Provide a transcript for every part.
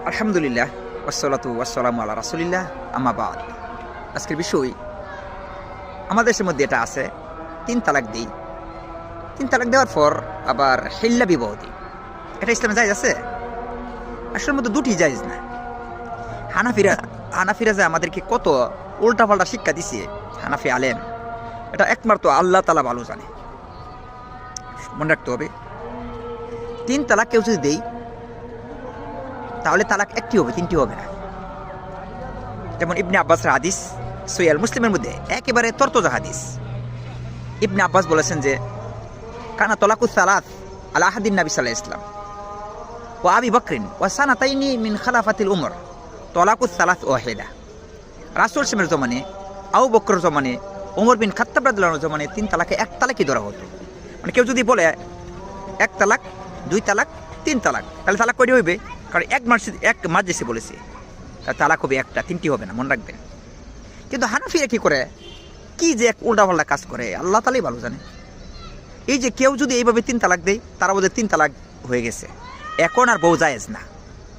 আলহামদুলিল্লাহ ওয়াসসালাতু ওয়াসসালামু আলা রাসূলিল্লাহ আম্মা বাদ। আজকের বিষয় আমাদের দেশের মধ্যে এটা আছে, 3 তালাক দিই। 3 তালাক দেওয়ার পর আবার হিল্লা বিবাহ দিই। এটা ইসলামে জায়েজ আছে? আসলে মধ্যে দুটি জায়েজ না। হানাফিরা যে আমাদেরকে কত উল্টাপাল্টা শিক্ষা দিছে, হানাফি আলেম, এটা একমাত্র আল্লাহ তাআলা ভালো জানে। মনে রাখতে হবে, 3 তালাক কেউ যদি দেই তাহলে তালাক একটি হবে, 3টি হবে না। যেমন ইবনে আব্বাসের হাদিস সহিহ মুসলিমের মধ্যে একেবারে তরতাজা হাদিস। ইবনে আব্বাস বলেছেন যে কানা তলাকুস সালাত আলা আহাদিন নবী সাল্লাল্লাহু আলাইহি ওয়াসাল্লাম ওয়া আবি বকরিন ওয়া সানাতাইনি মিন খালাফাতিল উমর তলাকুস সালাত ওয়াহিদা। রাসূল সাল্লাল্লাহু জমানে, আবু বকরের জমানে, ওমর বিন খাত্তাব রাদিয়াল্লাহু আনহু জমানে 3 তালাকে 1 তালাকই ধরা হতো। মানে কেউ যদি বলে 1 তালাক, 2 তালাক, 3 তালাক, তাহলে তালাক কয়টি হইবে? কারণ এক মাসে বলেছে, তার তালাক হবে একটা, 3টি হবে না, মনে রাখবেন। কিন্তু হানাফিরা কি করে, কি যে এক উল্টাপাল্টা কাজ করে, আল্লাহ তাআলাই ভালো জানে। এই যে কেউ যদি এইভাবে 3 তালাক দেয়, তারা বোধহয় 3 তালাক হয়ে গেছে, এখন আর বউ জায়েজ না।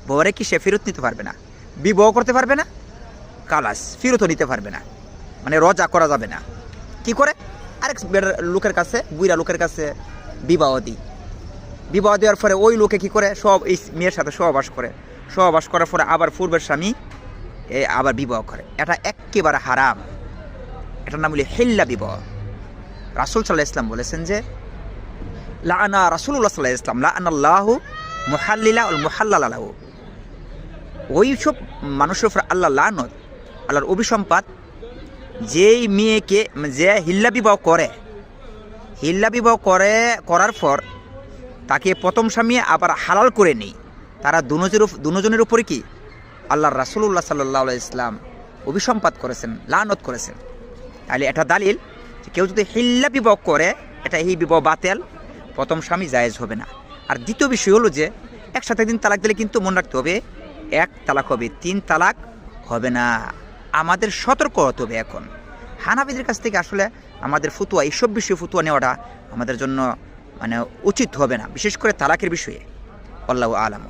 বউরে কি সে ফেরত নিতে পারবে না, বিবাহ করতে পারবে না, কালাস ফেরতও নিতে পারবে না, মানে রজা করা যাবে না। কি করে? আরেক লোকের কাছে, বুইরা লোকের কাছে বিবাহ দিই। বিবাহ দেওয়ার পরে ওই লোকে কি করে, সব এই মেয়ের সাথে সহবাস করার পরে আবার পূর্বের স্বামী আবার বিবাহ করে। এটা একেবারে হারাম। এটার নাম হলো হিল্লা বিবাহ। রাসূল সাল্লাল্লাহু আলাইহি ওয়াসাল্লাম বলেছেন যে লাআনা রাসূলুল্লাহ সাল্লাল্লাহু আলাইহি ওয়াসাল্লাম লাআনাল্লাহু মুহাল্লিলা ওয়াল মুহাল্লালা লাহু। ওই সব মানুষের উপর আল্লাহ লানত, আল্লাহর অভিসম্পাত, যেই মেয়েকে যে হিল্লা বিবাহ করার পর তাকে প্রথম স্বামী আবার হালাল করে নেই, তারা দুজনের উপরে কি আল্লাহর রাসূলুল্লাহ সাল্লাল্লাহু আলাইহি ওয়াসাল্লাম অভিসম্পাত করেছেন, লানত করেছেন। তাহলে এটা দালিল যে কেউ যদি হিল্লা বিবাহ করে, এটা এই বিবাহ বাতিল, প্রথম স্বামী জায়েজ হবে না। আর দ্বিতীয় বিষয় হলো যে একসাথে 3 তালাক দিলে কিন্তু মনে রাখতে হবে 1 তালাক হবে, 3 তালাক হবে না। আমাদের সতর্ক হতে হবে। এখন হানাফিদের কাছ থেকে আসলে আমাদের ফতুয়া, এইসব বিষয়ে ফতুয়া নেওয়াটা আমাদের জন্য মানে উচিত হবে না, বিশেষ করে তালাকের বিষয়ে। আল্লাহু আলাম।